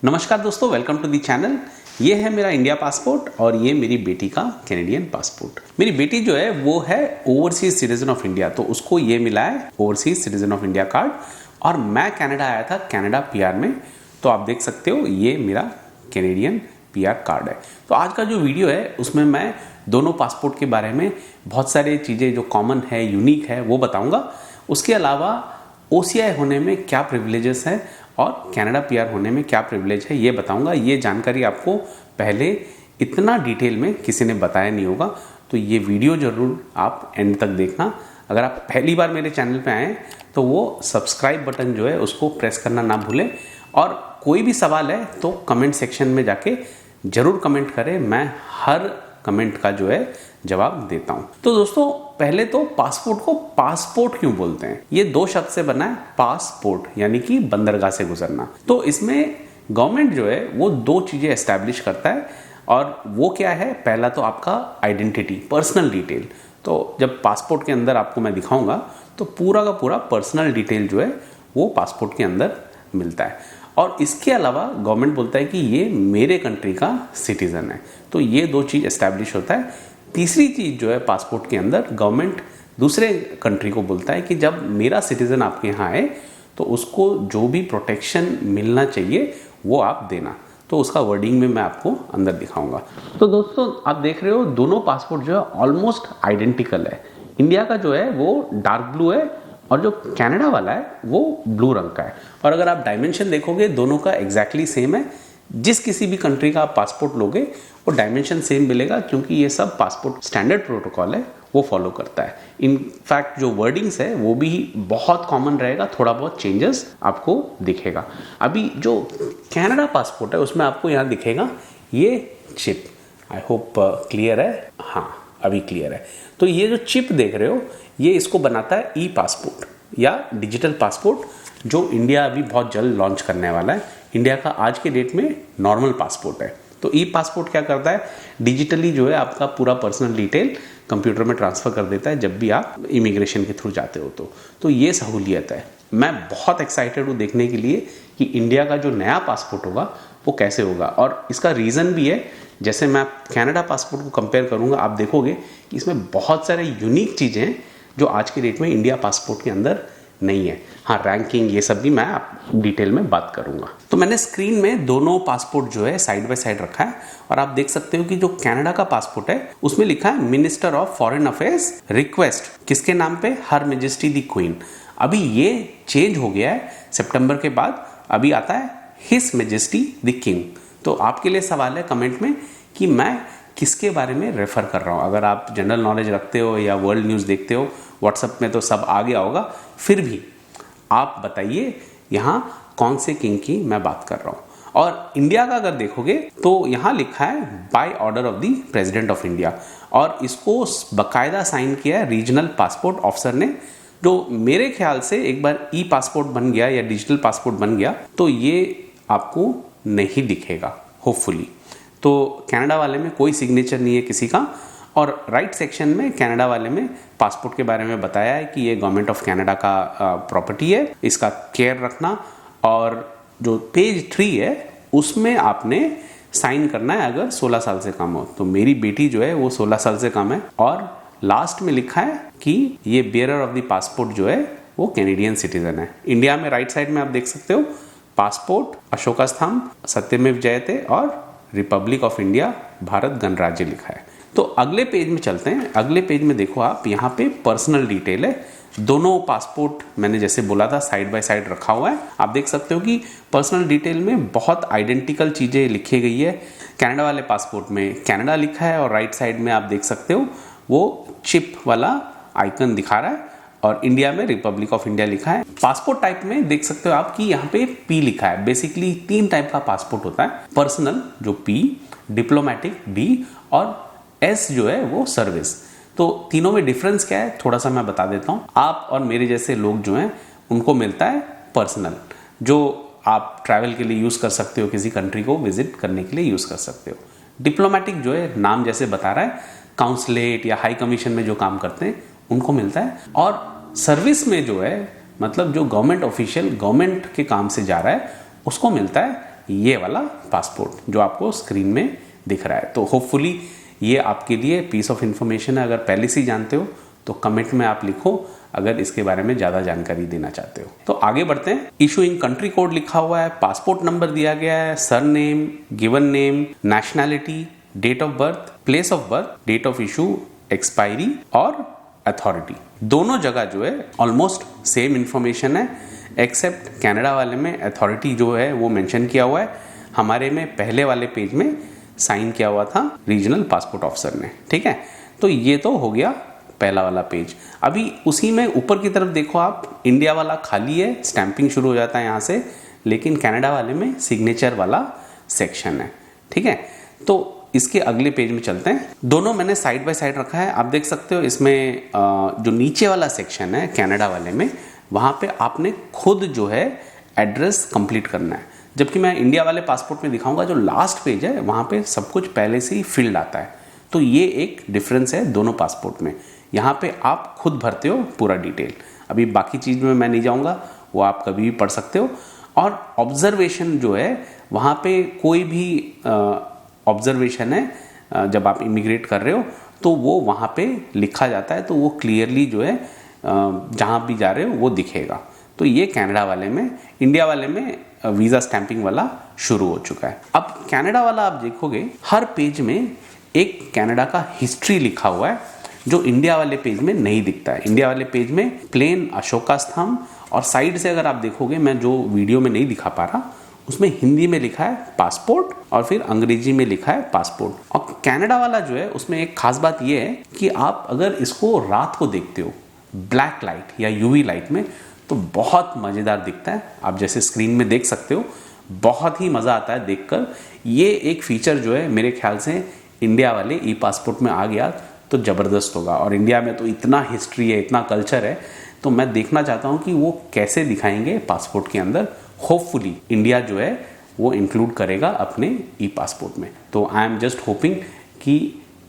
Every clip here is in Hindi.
नमस्कार दोस्तों, वेलकम टू दी चैनल। ये है मेरा इंडिया पासपोर्ट और ये मेरी बेटी का कैनेडियन पासपोर्ट। मेरी बेटी जो है वो है ओवरसीज सिटीजन ऑफ इंडिया, तो उसको ये मिला है overseas citizen of India card. और मैं कनाडा आया था कनाडा पीआर में, तो आप देख सकते हो ये मेरा कैनेडियन पीआर कार्ड है। तो आज का जो वीडियो है उसमें मैं दोनों पासपोर्ट के बारे में बहुत सारी चीज़ें जो कॉमन है, यूनिक है, वो बताऊँगा। उसके अलावा ओसीआई होने में क्या प्रिविलेजेस है और कनाडा पीआर होने में क्या प्रिविलेज है ये बताऊंगा। ये जानकारी आपको पहले इतना डिटेल में किसी ने बताया नहीं होगा, तो ये वीडियो ज़रूर आप एंड तक देखना। अगर आप पहली बार मेरे चैनल पे आए तो वो सब्सक्राइब बटन जो है उसको प्रेस करना ना भूलें, और कोई भी सवाल है तो कमेंट सेक्शन में जाके ज़रूर कमेंट करें, मैं हर कमेंट का जो है जवाब देता हूं। तो दोस्तों, पहले तो पासपोर्ट को पासपोर्ट क्यों बोलते हैं? ये दो शब्द से बना है, पासपोर्ट यानी कि बंदरगाह से गुजरना। तो इसमें गवर्नमेंट जो है वो दो चीजें एस्टैब्लिश करता है, और वो क्या है? पहला तो आपका आइडेंटिटी, पर्सनल डिटेल। तो जब पासपोर्ट के अंदर आपको मैं दिखाऊंगा तो पूरा का पूरा पर्सनल डिटेल जो है वो पासपोर्ट के अंदर मिलता है। और इसके अलावा गवर्नमेंट बोलता है कि ये मेरे कंट्री का सिटीजन है, तो ये दो चीज़ एस्टैब्लिश होता है। तीसरी चीज़ जो है पासपोर्ट के अंदर गवर्नमेंट दूसरे कंट्री को बोलता है कि जब मेरा सिटीज़न आपके यहाँ आए तो उसको जो भी प्रोटेक्शन मिलना चाहिए वो आप देना। तो उसका वर्डिंग में मैं आपको अंदर दिखाऊंगा। तो दोस्तों, आप देख रहे हो दोनों पासपोर्ट जो है ऑलमोस्ट आइडेंटिकल है। इंडिया का जो है वो डार्क ब्लू है और जो कनाडा वाला है वो ब्लू रंग का है। और अगर आप डायमेंशन देखोगे दोनों का एग्जैक्टली सेम है। जिस किसी भी कंट्री का आप पासपोर्ट लोगे वो डायमेंशन सेम मिलेगा, क्योंकि ये सब पासपोर्ट स्टैंडर्ड प्रोटोकॉल है वो फॉलो करता है। इनफैक्ट जो वर्डिंग्स है वो भी बहुत कॉमन रहेगा, थोड़ा बहुत चेंजेस आपको दिखेगा। अभी जो कनाडा पासपोर्ट है उसमें आपको यहाँ दिखेगा ये चिप। आई होप क्लियर है? हाँ, अभी क्लियर है। तो ये जो चिप देख रहे हो ये इसको बनाता है ई पासपोर्ट या डिजिटल पासपोर्ट, जो इंडिया अभी बहुत जल्द लॉन्च करने वाला है। इंडिया का आज के डेट में नॉर्मल पासपोर्ट है। तो ई पासपोर्ट क्या करता है? डिजिटली जो है आपका पूरा पर्सनल डिटेल कंप्यूटर में ट्रांसफ़र कर देता है जब भी आप इमिग्रेशन के थ्रू जाते हो। तो ये सहूलियत है। मैं बहुत एक्साइटेड हूँ देखने के लिए कि इंडिया का जो नया पासपोर्ट होगा वो कैसे होगा। और इसका रीज़न भी है, जैसे मैं कनाडा पासपोर्ट को कंपेयर करूँगा, आप देखोगे कि इसमें बहुत सारे यूनिक चीज़ें हैं जो आज के डेट में इंडिया पासपोर्ट के अंदर नहीं है। हाँ, रैंकिंग ये सब भी मैं आप डिटेल में बात करूंगा। तो मैंने स्क्रीन में दोनों पासपोर्ट जो है साइड बाय साइड रखा है, और आप देख सकते हो कि जो कनाडा का पासपोर्ट है उसमें लिखा है minister of foreign affairs request, किसके नाम पे? हर मैजेस्टी द क्वीन। अभी ये चेंज हो गया है सितंबर के बाद, अभी आता है हिज मैजेस्टी द किंग। तो आपके लिए सवाल है कमेंट में कि मैं किसके बारे में रेफर कर रहा हूँ। अगर आप जनरल नॉलेज रखते हो या वर्ल्ड न्यूज़ देखते हो व्हाट्सएप में तो सब आ गया होगा, फिर भी आप बताइए यहाँ कौन से किंग की मैं बात कर रहा हूँ। और इंडिया का अगर देखोगे तो यहाँ लिखा है by order of the president of India, और इसको बाकायदा साइन किया है रीजनल पासपोर्ट ऑफिसर ने। जो मेरे ख्याल से एक बार ई पासपोर्ट बन गया या डिजिटल पासपोर्ट बन गया तो ये आपको नहीं दिखेगा होपफुली। तो कनाडा वाले में कोई सिग्नेचर नहीं है किसी का, और राइट सेक्शन में कनाडा वाले में पासपोर्ट के बारे में बताया है कि ये गवर्नमेंट ऑफ कनाडा का प्रॉपर्टी है, इसका केयर रखना। और जो पेज 3 है उसमें आपने साइन करना है अगर 16 साल से कम हो। तो मेरी बेटी जो है वो 16 साल से कम है, और लास्ट में लिखा है कि ये बेयरर ऑफ द पासपोर्ट जो है वो कैनेडियन सिटीजन है। इंडिया में राइट साइड में आप देख सकते हो पासपोर्ट, अशोका स्तंभ, सत्यमेव जयते और रिपब्लिक ऑफ इंडिया, भारत गणराज्य लिखा है। तो अगले पेज में चलते हैं। अगले पेज में देखो आप, यहाँ पे पर्सनल डिटेल है। दोनों पासपोर्ट मैंने जैसे बोला था साइड बाय साइड रखा हुआ है। आप देख सकते हो कि पर्सनल डिटेल में बहुत आइडेंटिकल चीज़ें लिखी गई है। कनाडा वाले पासपोर्ट में कनाडा लिखा है, और राइट साइड में आप देख सकते हो वो चिप वाला आइकन दिखा रहा है, और इंडिया में रिपब्लिक ऑफ इंडिया लिखा है। पासपोर्ट टाइप में देख सकते हो आप कि यहाँ पे पी लिखा है। बेसिकली 3 टाइप का पासपोर्ट होता है, पर्सनल जो पी, डिप्लोमेटिक डी, और एस जो है वो सर्विस। तो तीनों में डिफरेंस क्या है थोड़ा सा मैं बता देता हूँ। आप और मेरे जैसे लोग जो हैं उनको मिलता है पर्सनल, जो आप ट्रैवल के लिए यूज़ कर सकते हो, किसी कंट्री को विजिट करने के लिए यूज़ कर सकते हो। डिप्लोमेटिक जो है नाम जैसे बता रहा है, काउंसलेट या हाई कमीशन में जो काम करते हैं उनको मिलता है। और सर्विस में जो है मतलब जो गवर्नमेंट ऑफिशियल गवर्नमेंट के काम से जा रहा है उसको मिलता है ये वाला पासपोर्ट जो आपको स्क्रीन में दिख रहा है। तो होपफुली ये आपके लिए पीस ऑफ इन्फॉर्मेशन है। अगर पहले से ही जानते हो तो कमेंट में आप लिखो अगर इसके बारे में ज़्यादा जानकारी देना चाहते हो। तो आगे बढ़ते हैं। इशूइंग कंट्री कोड लिखा हुआ है, पासपोर्ट नंबर दिया गया है, surname, given name, nationality, date of birth, place of birth, date of issue, expiry और अथॉरिटी। दोनों जगह जो है ऑलमोस्ट सेम इन्फॉर्मेशन है, एक्सेप्ट कनाडा वाले में अथॉरिटी जो है वो मेंशन किया हुआ है, हमारे में पहले वाले पेज में साइन किया हुआ था रीजनल पासपोर्ट ऑफिसर ने। ठीक है, तो ये तो हो गया पहला वाला पेज। अभी उसी में ऊपर की तरफ देखो आप, इंडिया वाला खाली है, स्टैंपिंग शुरू हो जाता है यहाँ से, लेकिन कनाडा वाले में सिग्नेचर वाला सेक्शन है। ठीक है, तो इसके अगले पेज में चलते हैं। दोनों मैंने साइड बाय साइड रखा है, आप देख सकते हो। इसमें जो नीचे वाला सेक्शन है कनाडा वाले में, वहाँ पे आपने खुद जो है एड्रेस कंप्लीट करना है, जबकि मैं इंडिया वाले पासपोर्ट में दिखाऊंगा जो लास्ट पेज है वहाँ पे सब कुछ पहले से ही फिल्ड आता है। तो ये एक डिफरेंस है दोनों पासपोर्ट में। यहाँ पे आप खुद भरते हो पूरा डिटेल। अभी बाकी चीज़ में मैं नहीं जाऊँगा, वो आप कभी भी पढ़ सकते हो। और ऑब्जर्वेशन जो है वहाँ पे कोई भी ऑब्जर्वेशन है जब आप इमिग्रेट कर रहे हो तो वो वहाँ पे लिखा जाता है, तो वो क्लियरली जो है जहाँ भी जा रहे हो वो दिखेगा। तो ये कनाडा वाले में। इंडिया वाले में वीज़ा स्टैंपिंग वाला शुरू हो चुका है। अब कनाडा वाला आप देखोगे हर पेज में एक कनाडा का हिस्ट्री लिखा हुआ है जो इंडिया वाले पेज में नहीं दिखता है। इंडिया वाले पेज में प्लेन अशोका स्तंभ, और साइड से अगर आप देखोगे, मैं जो वीडियो में नहीं दिखा पा रहा, उसमें हिंदी में लिखा है पासपोर्ट और फिर अंग्रेजी में लिखा है पासपोर्ट। और कनाडा वाला जो है उसमें एक खास बात यह है कि आप अगर इसको रात को देखते हो ब्लैक लाइट या यूवी लाइट में तो बहुत मज़ेदार दिखता है। आप जैसे स्क्रीन में देख सकते हो, बहुत ही मज़ा आता है देखकर। ये एक फीचर जो है मेरे ख्याल से इंडिया वाले ई पासपोर्ट में आ गया तो ज़बरदस्त होगा। और इंडिया में तो इतना हिस्ट्री है, इतना कल्चर है, तो मैं देखना चाहता हूँ कि वो कैसे दिखाएंगे पासपोर्ट के अंदर। होपफुली इंडिया जो है वो इंक्लूड करेगा अपने ई पासपोर्ट में। तो आई एम जस्ट होपिंग कि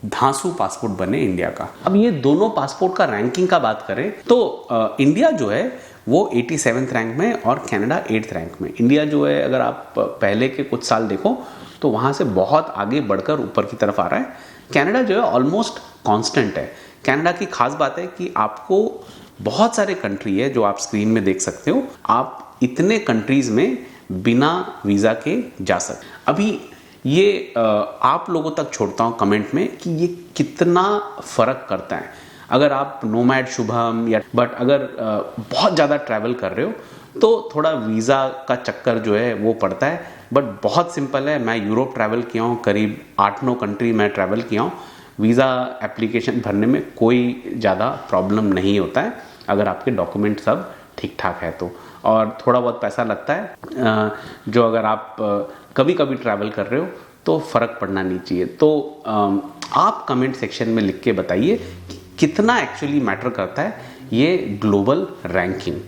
धांसू पासपोर्ट बने इंडिया का। अब ये दोनों पासपोर्ट का रैंकिंग का बात करें तो इंडिया जो है वो 87th रैंक में और कनाडा 8th रैंक में। इंडिया जो है अगर आप पहले के कुछ साल देखो तो वहाँ से बहुत आगे बढ़कर ऊपर की तरफ आ रहा है। कनाडा जो है ऑलमोस्ट कांस्टेंट है। कनाडा की खास बात है कि आपको बहुत सारे कंट्री है जो आप स्क्रीन में देख सकते हो, आप इतने कंट्रीज में बिना वीज़ा के जा सकते। अभी ये आप लोगों तक छोड़ता हूँ कमेंट में कि ये कितना फ़र्क करता है। अगर आप नोमैड शुभम या बट अगर बहुत ज़्यादा ट्रैवल कर रहे हो तो थोड़ा वीज़ा का चक्कर जो है वो पड़ता है, बट बहुत सिंपल है। मैं यूरोप ट्रैवल किया हूँ, करीब 8-9 कंट्री मैं ट्रैवल किया हूँ। वीज़ा एप्लीकेशन भरने में कोई ज़्यादा प्रॉब्लम नहीं होता है अगर आपके डॉक्यूमेंट सब ठीक ठाक है तो। और थोड़ा बहुत पैसा लगता है जो अगर आप कभी कभी ट्रैवल कर रहे हो तो फ़र्क पड़ना नहीं चाहिए। तो आप कमेंट सेक्शन में लिख के बताइए कि कितना एक्चुअली मैटर करता है ये ग्लोबल रैंकिंग।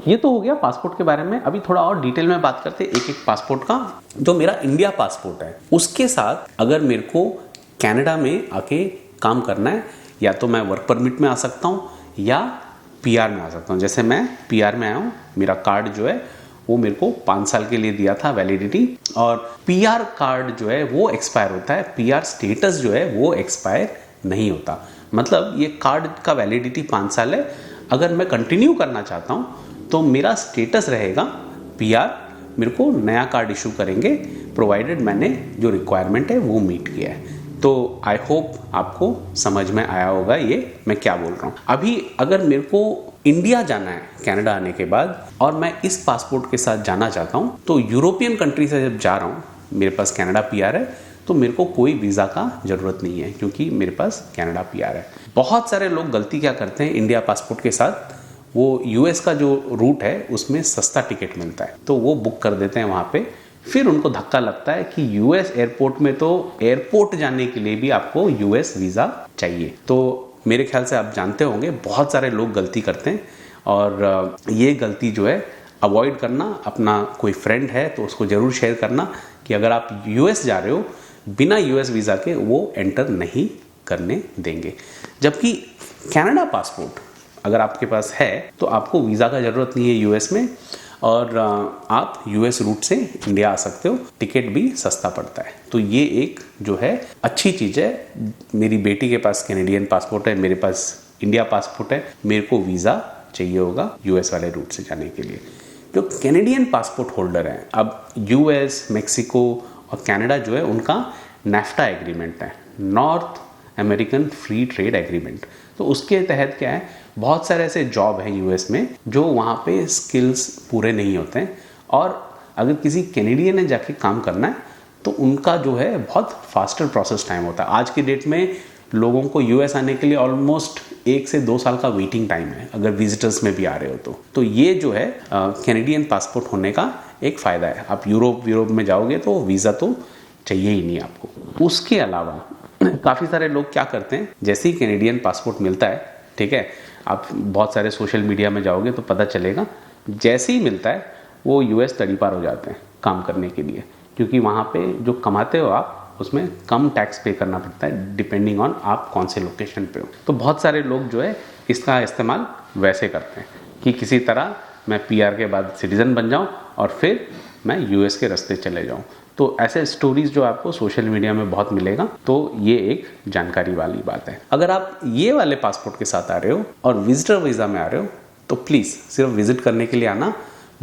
ये तो हो गया पासपोर्ट के बारे में। अभी थोड़ा और डिटेल में बात करते हैं एक एक पासपोर्ट का। जो मेरा इंडिया पासपोर्ट है उसके साथ अगर मेरे को कनाडा में आके काम करना है, या तो मैं वर्क परमिट में आ सकता हूँ या पीआर में आ सकता हूँ। जैसे मैं पीआर में आया हूँ, मेरा कार्ड जो है वो मेरे को 5 साल के लिए दिया था वैलिडिटी, और पीआर कार्ड जो है वो एक्सपायर होता है, पीआर स्टेटस जो है वो एक्सपायर नहीं होता। मतलब ये कार्ड का वैलिडिटी 5 साल है। अगर मैं कंटिन्यू करना चाहता हूँ तो मेरा स्टेटस रहेगा पीआर, मेरे को नया कार्ड इशू करेंगे प्रोवाइडेड मैंने जो रिक्वायरमेंट है वो मीट किया है। तो आई होप आपको समझ में आया होगा ये मैं क्या बोल रहा हूँ। अभी अगर मेरे को इंडिया जाना है कनाडा आने के बाद और मैं इस पासपोर्ट के साथ जाना चाहता हूँ, तो यूरोपियन कंट्री से जब जा रहा हूँ, मेरे पास कनाडा पीआर है, तो मेरे को कोई वीज़ा का ज़रूरत नहीं है क्योंकि मेरे पास कनाडा पीआर है। बहुत सारे लोग गलती क्या करते हैं इंडिया पासपोर्ट के साथ, वो यूएस का जो रूट है उसमें सस्ता टिकट मिलता है तो वो बुक कर देते हैं वहाँ पे। फिर उनको धक्का लगता है कि यूएस एयरपोर्ट में तो एयरपोर्ट जाने के लिए भी आपको यूएस वीज़ा चाहिए। तो मेरे ख्याल से आप जानते होंगे बहुत सारे लोग गलती करते हैं, और ये गलती जो है अवॉइड करना। अपना कोई फ्रेंड है तो उसको ज़रूर शेयर करना कि अगर आप यूएस जा रहे हो बिना यूएस वीज़ा के वो एंटर नहीं करने देंगे। जबकि कनाडा पासपोर्ट अगर आपके पास है तो आपको वीज़ा का ज़रूरत नहीं है यूएस में, और आप यूएस रूट से इंडिया आ सकते हो, टिकट भी सस्ता पड़ता है। तो ये एक जो है अच्छी चीज़ है। मेरी बेटी के पास कैनेडियन पासपोर्ट है, मेरे पास इंडिया पासपोर्ट है, मेरे को वीज़ा चाहिए होगा यूएस वाले रूट से जाने के लिए। जो कैनेडियन पासपोर्ट होल्डर हैं, अब यूएस, मेक्सिको और कनाडा जो है उनका नेफ्टा एग्रीमेंट है, north American free trade agreement. तो उसके तहत क्या है, बहुत सारे ऐसे जॉब हैं यूएस में जो वहाँ पे स्किल्स पूरे नहीं होते हैं, और अगर किसी कैनेडियन ने जाके काम करना है तो उनका जो है बहुत फास्टर प्रोसेस टाइम होता है। आज की डेट में लोगों को यूएस आने के लिए ऑलमोस्ट 1 से 2 साल का वेटिंग टाइम है, अगर विजिटर्स में भी आ रहे हो तो ये जो है कैनेडियन पासपोर्ट होने का एक फ़ायदा है। आप यूरोप में जाओगे तो वीज़ा तो चाहिए ही नहीं आपको। उसके अलावा काफ़ी सारे लोग क्या करते हैं, जैसे ही कैनेडियन पासपोर्ट मिलता है, ठीक है, आप बहुत सारे सोशल मीडिया में जाओगे तो पता चलेगा, जैसे ही मिलता है वो यूएस तड़ीपार हो जाते हैं काम करने के लिए, क्योंकि वहाँ पे जो कमाते हो आप उसमें कम टैक्स पे करना पड़ता है डिपेंडिंग ऑन आप कौन से लोकेशन पे हो। तो बहुत सारे लोग जो है इसका इस्तेमाल वैसे करते हैं कि किसी तरह मैं पीआर के बाद सिटीज़न बन जाऊँ और फिर मैं यूएस के रास्ते चले जाऊँ। तो ऐसे स्टोरीज जो आपको सोशल मीडिया में बहुत मिलेगा, तो ये एक जानकारी वाली बात है। अगर आप ये वाले पासपोर्ट के साथ आ रहे हो और विजिटर वीज़ा में आ रहे हो तो प्लीज़ सिर्फ विजिट करने के लिए आना।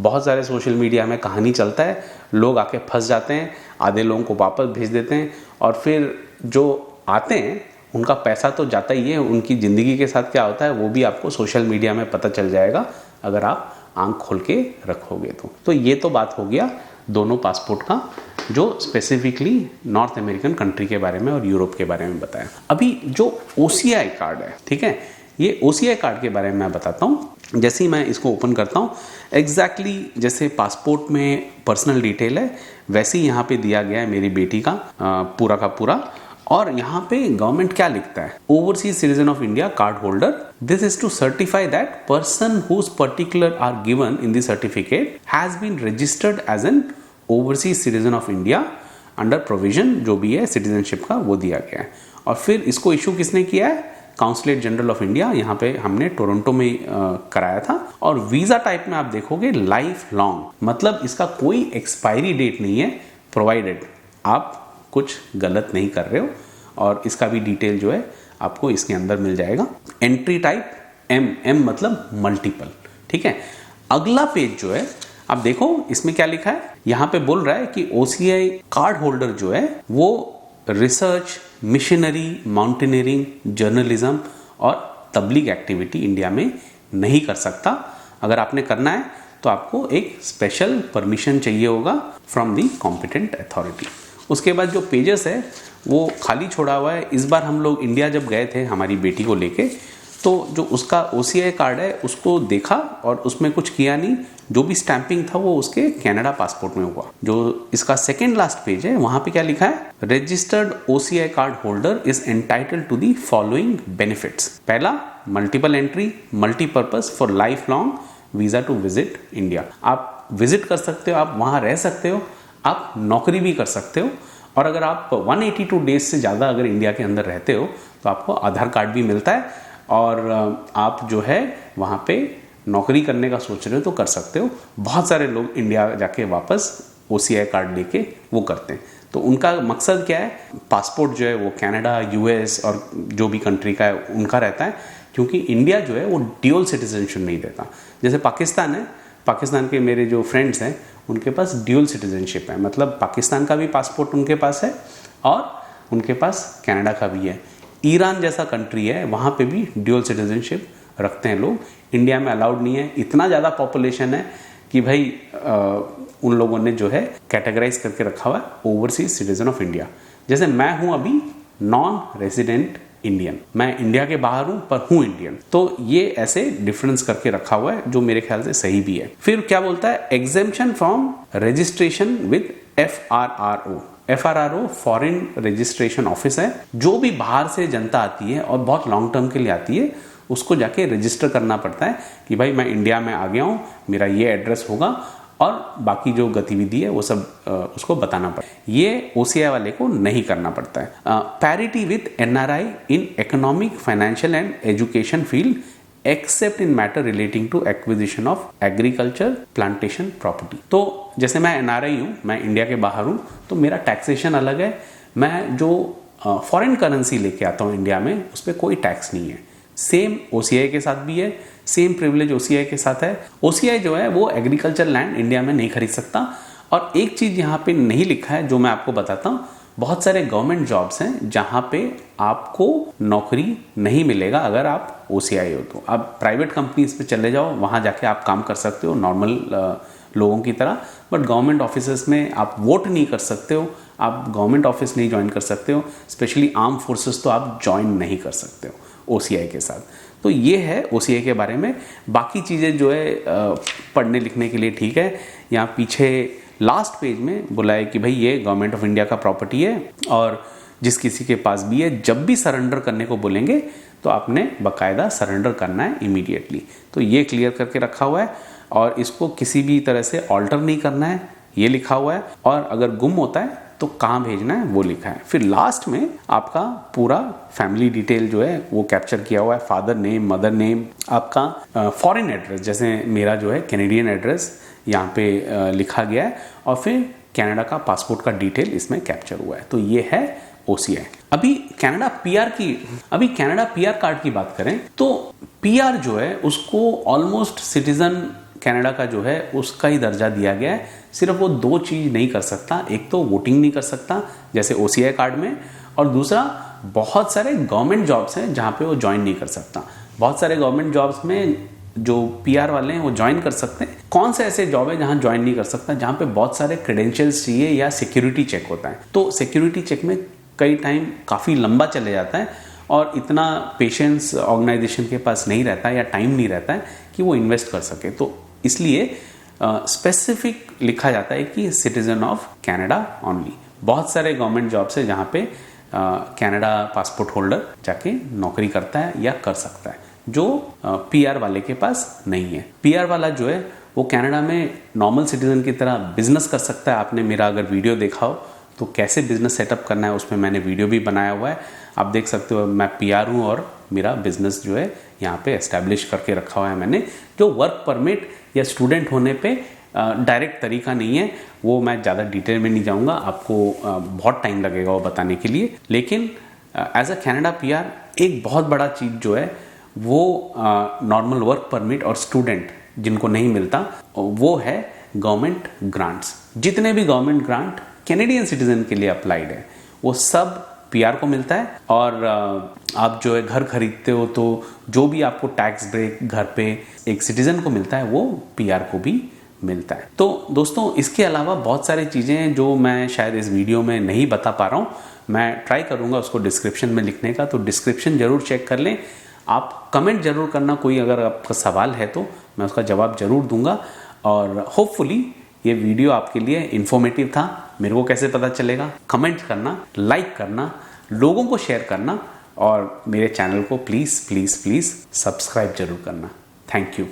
बहुत सारे सोशल मीडिया में कहानी चलता है, लोग आके फंस जाते हैं, आधे लोगों को वापस भेज देते हैं, और फिर जो आते हैं उनका पैसा तो जाता ही है, उनकी ज़िंदगी के साथ क्या होता है वो भी आपको सोशल मीडिया में पता चल जाएगा अगर आप आंख खोल के रखोगे तो ये तो बात हो गया दोनों पासपोर्ट का, जो स्पेसिफिकली नॉर्थ अमेरिकन कंट्री के बारे में और यूरोप के बारे में बताया। अभी जो OCI कार्ड है, ठीक है, ये OCI कार्ड के बारे में मैं बताता हूँ। जैसे ही मैं इसको ओपन करता हूँ, एग्जैक्टली जैसे पासपोर्ट में पर्सनल डिटेल है वैसे ही यहाँ पे दिया गया है मेरी बेटी का पूरा का पूरा। और यहाँ पे गवर्नमेंट क्या लिखता है, overseas citizen of India card holder, this is to certify that person whose particulars are given in the certificate has been registered as an overseas citizen of India under provision, जो भी है सिटीजनशिप का वो दिया गया है। और फिर इसको इशू किसने किया है, काउंसलेट जनरल ऑफ इंडिया, यहाँ पे हमने टोरंटो में कराया था। और वीज़ा टाइप में आप देखोगे लाइफ लॉन्ग, मतलब इसका कोई एक्सपायरी डेट नहीं है, प्रोवाइडेड आप कुछ गलत नहीं कर रहे हो। और इसका भी डिटेल जो है आपको इसके अंदर मिल जाएगा। एंट्री टाइप एम मतलब मल्टीपल, ठीक है। अगला पेज जो है आप देखो इसमें क्या लिखा है, यहाँ पे बोल रहा है कि OCI कार्ड होल्डर जो है वो रिसर्च, मिशनरी, माउंटेनियरिंग, जर्नलिज्म और तबलीग एक्टिविटी इंडिया में नहीं कर सकता। अगर आपने करना है तो आपको एक स्पेशल परमिशन चाहिए होगा फ्रॉम दी कॉम्पिटेंट अथॉरिटी। उसके बाद जो पेजेस है वो खाली छोड़ा हुआ है। इस बार हम लोग इंडिया जब गए थे हमारी बेटी को लेके, तो जो उसका OCI कार्ड है उसको देखा और उसमें कुछ किया नहीं, जो भी स्टैंपिंग था वो उसके कनाडा पासपोर्ट में हुआ। जो इसका सेकेंड लास्ट पेज है वहाँ पे क्या लिखा है, registered OCI card holder is entitled to the following benefits. पहला, multiple entry, multipurpose for life long visa to visit India. आप विजिट कर सकते हो, आप वहाँ रह सकते हो, आप नौकरी भी कर सकते हो। और अगर आप 182 डेज से ज़्यादा अगर इंडिया के अंदर रहते हो तो आपको आधार कार्ड भी मिलता है, और आप जो है वहाँ पे नौकरी करने का सोच रहे हो तो कर सकते हो। बहुत सारे लोग इंडिया जाके वापस OCI कार्ड लेके वो करते हैं। तो उनका मकसद क्या है, पासपोर्ट जो है वो कनाडा, US और जो भी कंट्री का है उनका रहता है, क्योंकि इंडिया जो है वो ड्यूअल सिटीजनशिप नहीं देता। जैसे पाकिस्तान है, पाकिस्तान के मेरे जो फ्रेंड्स हैं उनके पास ड्यूअल सिटीजनशिप है, मतलब पाकिस्तान का भी पासपोर्ट उनके पास है और उनके पास कनाडा का भी है। ईरान जैसा कंट्री है वहाँ पे भी ड्यूअल सिटीजनशिप रखते हैं लोग, इंडिया में अलाउड नहीं है। इतना ज़्यादा पॉपुलेशन है कि भाई उन लोगों ने जो है कैटेगराइज करके रखा हुआ है ओवरसीज सिटीजन ऑफ इंडिया। जैसे मैं हूँ अभी नॉन रेजिडेंट इंडियन, मैं इंडिया के बाहर हूँ पर हूँ इंडियन, तो ये ऐसे डिफरेंस करके रखा हुआ है जो मेरे ख्याल से सही भी है। फिर क्या बोलता है, exemption from registration with FRRO foreign registration office है। जो भी बाहर से जनता आती है और बहुत लॉन्ग टर्म के लिए आती है उसको जाके रजिस्टर करना पड़ता है कि भाई मैं इंडिया में आ गया हूँ, मेरा ये एड्रेस होगा, और बाकी जो गतिविधि है वो सब उसको बताना पड़ता है। ये OCI वाले को नहीं करना पड़ता है। Parity with NRI in economic, financial and education field except in matter relating to acquisition of agriculture plantation property. तो जैसे मैं एनआरआई हूँ, मैं इंडिया के बाहर हूँ, तो मेरा टैक्सेशन अलग है। मैं जो फॉरेन करेंसी लेके आता हूँ इंडिया में, उस पर कोई टैक्स नहीं है। सेम ओसीआई के साथ भी है, सेम प्रिविलेज ओसीआई के साथ है। ओसीआई जो है वो एग्रीकल्चर लैंड इंडिया में नहीं खरीद सकता। और एक चीज़ यहाँ पे नहीं लिखा है जो मैं आपको बताता हूँ, बहुत सारे गवर्नमेंट जॉब्स हैं जहाँ पे आपको नौकरी नहीं मिलेगा अगर आप ओसीआई हो। तो आप प्राइवेट कंपनीज पे चले जाओ, वहाँ जाके आप काम कर सकते हो नॉर्मल लोगों की तरह, बट गवर्नमेंट ऑफिसेस में आप वोट नहीं कर सकते हो, आप गवर्नमेंट ऑफिस नहीं ज्वाइन कर सकते हो, स्पेशली आर्म फोर्सेस तो आप ज्वाइन नहीं कर सकते हो ओसीआई के साथ। तो ये है ओसीआई के बारे में। बाकी चीज़ें जो है पढ़ने लिखने के लिए ठीक है। यहाँ पीछे लास्ट पेज में बोला है कि भाई ये गवर्नमेंट ऑफ इंडिया का प्रॉपर्टी है और जिस किसी के पास भी है, जब भी सरेंडर करने को बोलेंगे तो आपने बाकायदा सरेंडर करना है इमीडिएटली। तो ये क्लियर करके रखा हुआ है और इसको किसी भी तरह से ऑल्टर नहीं करना है, ये लिखा हुआ है। और अगर गुम होता है तो कहाँ भेजना है वो लिखा है। फिर लास्ट में आपका पूरा फैमिली डिटेल जो है वो कैप्चर किया हुआ है, फादर नेम, मदर नेम, आपका फॉरेन एड्रेस, जैसे मेरा जो है कैनेडियन एड्रेस यहाँ पे लिखा गया है, और फिर कनाडा का पासपोर्ट का डिटेल इसमें कैप्चर हुआ है। तो ये है ओसीआई। अभी कनाडा पीआर कार्ड की बात करें तो पीआर जो है उसको ऑलमोस्ट सिटीजन कनाडा का जो है उसका ही दर्जा दिया गया है। सिर्फ वो दो चीज़ नहीं कर सकता, एक तो वोटिंग नहीं कर सकता जैसे ओसीआई कार्ड में, और दूसरा बहुत सारे गवर्नमेंट जॉब्स हैं जहाँ पे वो ज्वाइन नहीं कर सकता। बहुत सारे गवर्नमेंट जॉब्स में जो पीआर वाले हैं वो ज्वाइन कर सकते हैं। कौन से ऐसे जॉब है जहां ज्वाइन नहीं कर सकता? जहां पे बहुत सारे क्रेडेंशियल्स चाहिए या सिक्योरिटी चेक होता है। तो सिक्योरिटी चेक में कई टाइम काफ़ी लंबा चले जाता है और इतना पेशेंस ऑर्गेनाइजेशन के पास नहीं रहता है या टाइम नहीं रहता है कि वो इन्वेस्ट कर सके। तो इसलिए स्पेसिफिक लिखा जाता है कि सिटीजन ऑफ कनाडा ओनली। बहुत सारे गवर्नमेंट जॉब्स है जहाँ पे कनाडा पासपोर्ट होल्डर जाके नौकरी करता है या कर सकता है, जो पीआर वाले के पास नहीं है। पीआर वाला जो है वो कनाडा में नॉर्मल सिटीजन की तरह बिजनेस कर सकता है। आपने मेरा अगर वीडियो देखा हो तो कैसे बिजनेस सेटअप करना है उसमें मैंने वीडियो भी बनाया हुआ है, आप देख सकते हो। मैं पीआर हूँ और मेरा बिजनेस जो है यहाँ पे एस्टैब्लिश करके रखा हुआ है मैंने। जो वर्क परमिट या स्टूडेंट होने पे डायरेक्ट तरीका नहीं है, वो मैं ज़्यादा डिटेल में नहीं जाऊँगा, आपको बहुत टाइम लगेगा वो बताने के लिए। लेकिन एज अ कनाडा पीआर एक बहुत बड़ा चीज़ जो है वो नॉर्मल वर्क परमिट और स्टूडेंट जिनको नहीं मिलता वो है गवर्नमेंट ग्रांट्स। जितने भी गवर्नमेंट ग्रांट कैनेडियन सिटीजन के लिए अप्लाइड है वो सब पीआर को मिलता है। और आप जो है घर खरीदते हो तो जो भी आपको टैक्स ब्रेक घर पे एक सिटीजन को मिलता है वो पीआर को भी मिलता है। तो दोस्तों इसके अलावा बहुत सारी चीज़ें हैं जो मैं शायद इस वीडियो में नहीं बता पा रहा हूँ। मैं ट्राई करूँगा उसको डिस्क्रिप्शन में लिखने का, तो डिस्क्रिप्शन ज़रूर चेक कर लें। आप कमेंट जरूर करना, कोई अगर आपका सवाल है तो मैं उसका जवाब जरूर दूंगा। और होपफुली ये वीडियो आपके लिए इन्फॉर्मेटिव था। मेरे को कैसे पता चलेगा? कमेंट करना, लाइक करना, लोगों को शेयर करना और मेरे चैनल को प्लीज़ प्लीज़ प्लीज़ सब्सक्राइब जरूर करना। Thank you.